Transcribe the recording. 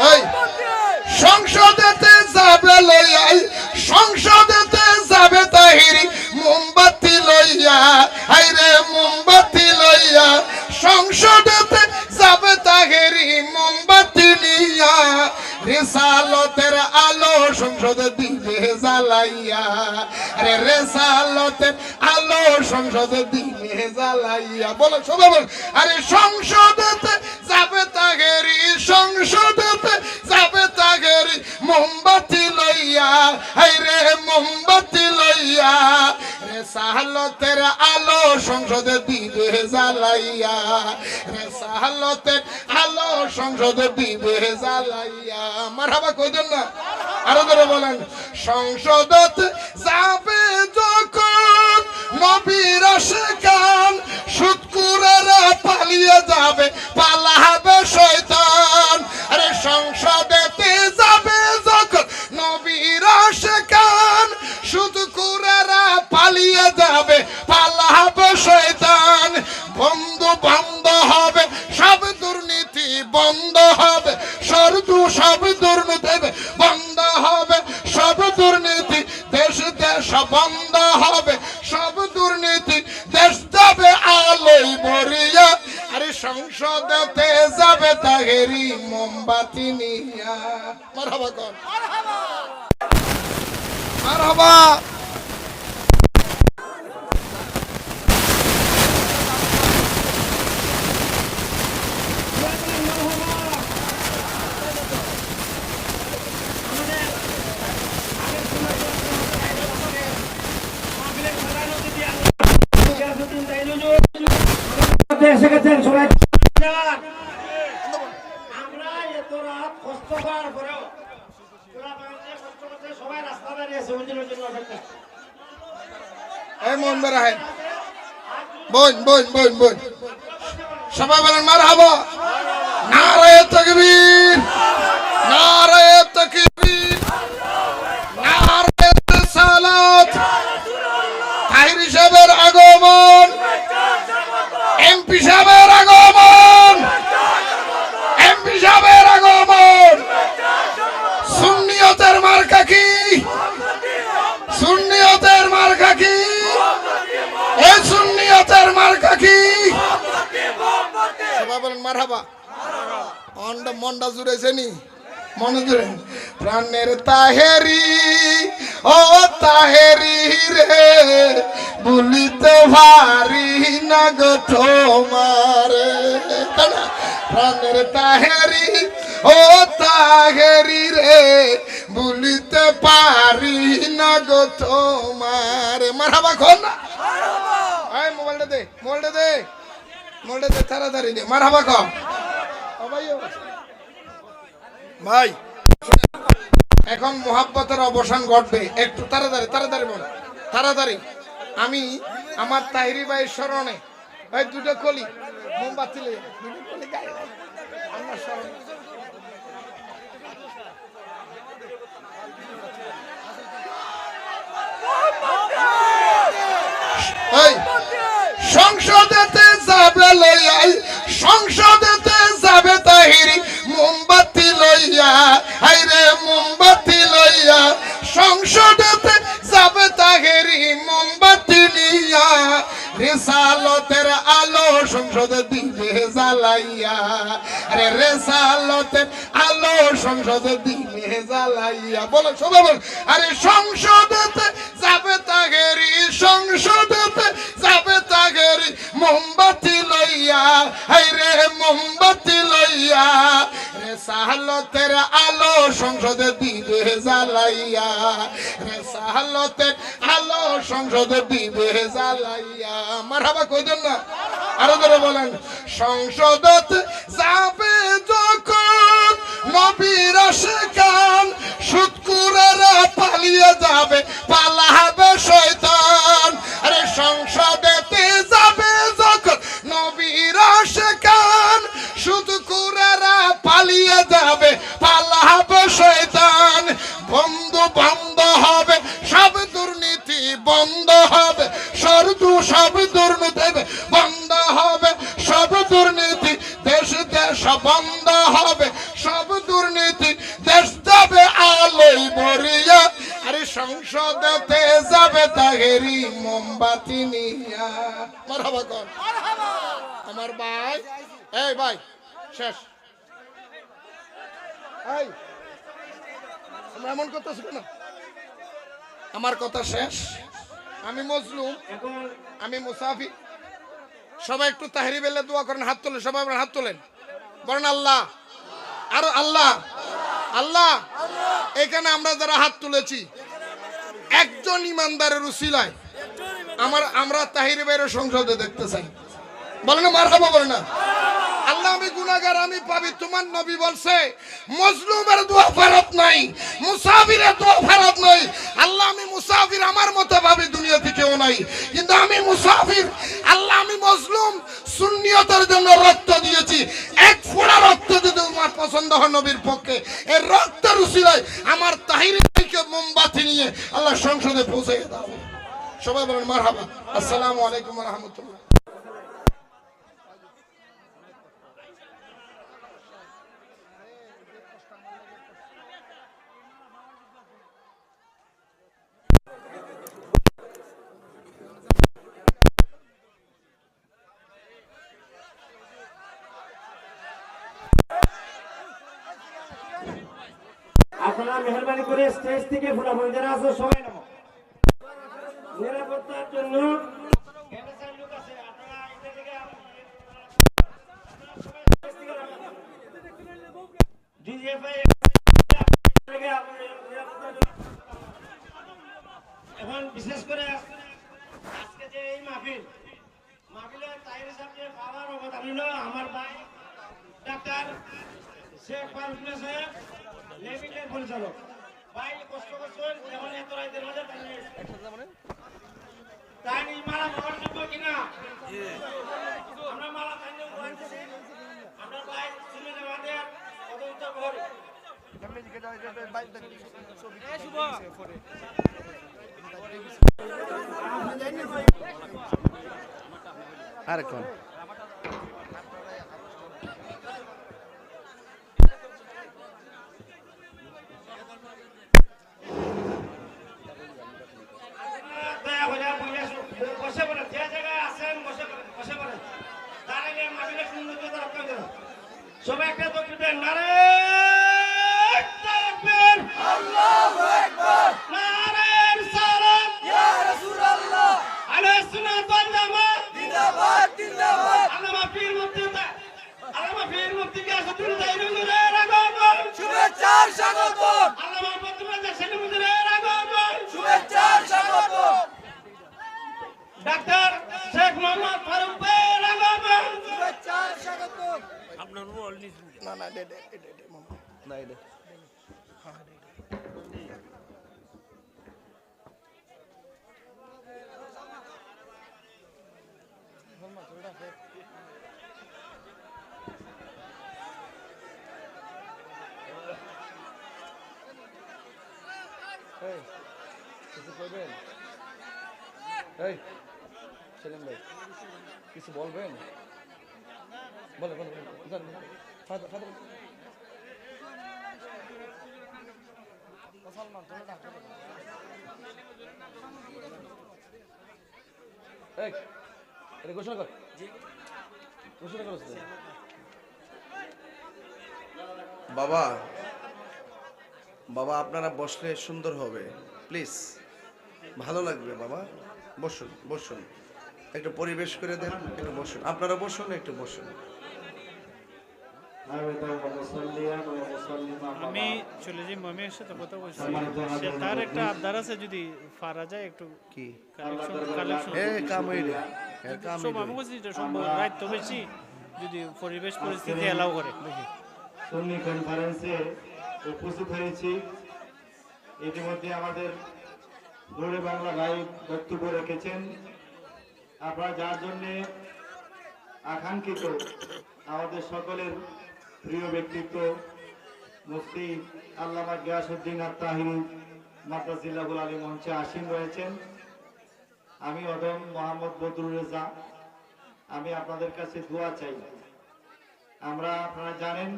ওই সংসদেতে যাবে লইয়াই সংসদেতে যাবে তাহিরি মোমবাতি লইয়া আইরে মোমবাতি লইয়া সংসদেতে যাবে তাহিরি মোমবাতি নিয়া রিসালতের আলো সংসদে দিবে জ্বালাইয়া আরে রিসালতের আলো সংসদে দিবে জ্বালাইয়া বলো সবাই বল আরে সংসদেতে যাবে তাহিরি সংসদেতে যাবে তাহিরি মোমবাতি লইয়া আইরে মোমবাতি লইয়া রিসালতের আলো সংসদে দিবে জ্বালাইয়া রিসালতের আলো সংসদে দিবে জ্বালাইয়া মারহাবা কইদেন না আরো ধরে বলেন সংসদতে যাবে যখন নবীর আশিকান সুদকুরেরা পালিয়ে যাবে পালাবে শয়তান আরে সংসদেতে যাবে যখন নবীর আশিকান সুদকুরেরা পালিয়ে যাবে পালাবে শয়তান বন্ধ বন্ধ হবে সব দুর্নীতি বন্ধ হবে সব দুর্নীতি বন্ধ হবে সব দুর্নীতি দেশ দেশ বন্ধ হবে সব দুর্নীতি দেশ যাবে আলোয় ভরিয়া আরে সংসদেতে যাবে তাহেরি মোমবাতি নিয়া মারহাবা কোন মারহাবা এসে গেছেন সবাই আমরা এত রাত কষ্ট করার পরেও সবাই রাস্তা দাঁড়িয়েছে ওইজনের জন্য অপেক্ষা এই মন বেরাহেন বোন বোন বোন বোন সবাই বলেন মারহাবা নারায়ে তাকবীর নারায়ে তাকবীর নারায়ে রিসালাত তাহিরি সাহেবের আগমন এমপি সাহেবের আগমন এমপি সাহেবের আগমন সুন্নিয়তের মার্কা কি সুন্নিয়তের মার্কা কি এই সুন্নিয়তের মার্কা কি সবাই বলেন মারহাবা মনটা জুড়েছে নি মনে জুড়ে প্রাণের তাহেরি ও তাহেরি রে বলিতে ভারি না গো তোমার প্রাণের তাহেরি ও তাহেরি রে বলিতে পারি না গো তোমার মারহাবা কোন না এই মোবাইলটা দে তাড়াতাড়ি দে মারহাবা কম ভাই এখন মোহাব্বতের অবসান ঘটবে একটু তাড়াতাড়ি বল তাড়াতাড়ি আমি আমার তাহিরি ভাইয়ের স্মরণে ভাই দুটো কলি মোমবাতি আমার স্মরণে সংসদেতে যাবে লইয়াই সংসদেতে যাবে তাহিরি মোমবাতি লইয়া আইরে মোমবাতি লইয়া সংসদেতে যাবে তাহিরি মোমবাতি নিয়া রিসালতের আলো সংসদে দিবে জ্বালাইয়া আরে রিসালতের আলো সংসদে দিবে জ্বালাইয়া বলো সবাই বল আরে সংসদেতে যাবে তাহিরি সংসদেতে যাবে তাহিরি মোমবাতি লইয়া আইরে মোমবাতি লইয়া রিসালতের আলো সংসদে দিবে জ্বালাইয়া রিসালতের আলো সংসদে দিবে জ্বালাইয়া মারহাবা কইদেন না আরো ধরে বলেন সংসদতে যাবে যখন নবীর আশিকান সুদকুরেরা পালিয়ে যাবে পালাবে শয়তান আরে সংসদেতে যাবে যখন নবীর আশিকান সুদকুরেরা পালিয়ে যাবে পালাবে শয়তান বন্ধ বন্ধ হবে সব দুর্নীতি বন্ধ হবে সব দুর্নীতি বন্ধ হবে সব দুর্নীতি দেশ দেশ বন্ধ হবে সব দুর্নীতি দেশ যাবে আলোয় ভরিয়া, আরে সংসদেতে যাবে তাহেরি মোমবাতি নিয়া। মারহাবা কর আমার ভাই। এই ভাই শেষ। এই আমরা এমন করতেছি কেন? আমার কথা শেষ। আমি মজলুম, এখন আমি মুসাফির। সবাই একটু তাহরি বেলে দোয়া করেন, হাত তোলেন, সবাই হাত তোলেন, বলেন আল্লাহ। আর আল্লাহ আল্লাহ। এখানে আমরা যারা হাত তুলেছি একজন ইমানদারের উসিলায় আমরা তাহিরি ভাইয়ের সংসদে দেখতে চাই। বলেন মারহাবা, বলেন না। আল্লাহ আমি গুনাহগার, আমি পাপী। তোমার নবী বলছে মজলুমের দোয়া ফেরত নাই, মুসাফিরের দোয়া ফেরত নাই। আল্লাহ আমি মুসাফির, আমার মতো ভাবি দুনিয়াতে কেউ নাই, কিন্তু আমি মুসাফির। আল্লাহ আমি মজলুম, সুন্নিয়তের জন্য রক্ত দিয়েছি। এক ফোঁটা রক্ত যদি তোমার পছন্দ হয় নবীর পক্ষে, এই রক্তের উসিলায় আমার তাহিরি ভাইকে মোমবাতি নিয়ে আল্লাহ সংসদে পৌঁছে দাও। সবাই বলেন মারহাবা। আসসালামু আলাইকুম ওয়া রাহমাতুল্লাহ। আপনারা মেহরবানি করে স্টেজ থেকে ফুলাফুলি যারা আছে সবাই নামো। নিরাপত্তার জন্য এনএসআই লোক আছে, আপনারা এটা থেকে ডিজিএফআই থেকে নিরাপত্তার জন্য। এখন বিশেষ করে আজকে যে এই মাহফিলের তাহিরি সাহেব যে পাওয়ার অবদান হলো আমার ভাই ডাক্তার শেখ ফারুক সাহেব, লেভিটের পরিচালক। ভাই কষ্ট করছেন, যেমন এত রাইতের মাঝে তাই মারা পাওয়ার যোগ্য কিনা আমরা মারা খাই আমরা ভাই শুনে আমাদের তদন্ত করি। আরেকজন বসে পড়ে, যে জায়গায় আছেন বসে পড়ে, দাঁড়াইলে মাটিতে সুন্দর রক্ষা করুন। সবাই একটা তকবীর দেন, নারে তাকবীর, আল্লাহু আকবার, নারে রিসালাত, ইয়া রাসূলুল্লাহ, আহলে সুন্নাত ওয়াল জামাত জিন্দাবাদ জিন্দাবাদ। আল্লামা পীর মুফতি গিয়াসউদ্দিন তাইরুলের আগমন, শুভেচ্ছার স্বাগতম। আল্লামা বদরুদ্দোজা সেলিমুদ্দিনের আগমন, শুভেচ্ছার স্বাগতম। ডাক্তার শেখ মোহাম্মদ ফারুক ভাইয়ের আগমন, শুভেচ্ছার স্বাগতম। আপনার রোল নিজ না না দে মামা না দে হ্যাঁ দে। এই কিছু কইবেন? এই সেলিম ভাই কিছু বলবেন? বলে বলে এই এটা ঘোষণা কর, ঘোষণা করো। বাবা বাবা আপনারা বসলে সুন্দর হবে, প্লিজ ভালো লাগবে। বাবা বসুন বসুন, একটু পরিবেশ করে দেন, একটু বসুন, আপনারা বসুন, একটু বসুন। আমি চলে যাই, মামির সাথে কথা বলছি, তার একটা আবদার আছে, যদি পারা যায় একটু কি কালেকশন। এ কাম হইরে এর কাম সব আমি বলছি যেটা সম্ভব রাইট তো বেশি, যদি পরিবেশ পরিস্থিতি এলাও করে। দেখি সুন্নি কনফারেন্সে উপস্থিত হয়েছি। ইতিমধ্যে আমাদের নূরে বাংলা ভাই বক্তব্য রেখেছেন। আপনারা যার জন্য আকাঙ্ক্ষিত আমাদের সকলের প্রিয় ব্যক্তিত্ব মুফতি আল্লামা গিয়াসউদ্দিন আত-তাহিরি মাদ্রাসাতুল আলী মঞ্চে আসীন রয়েছেন। আমি অদম মোহাম্মদ বদরুল রেজা, আমি আপনাদের কাছে দোয়া চাই। আপনারা জানেন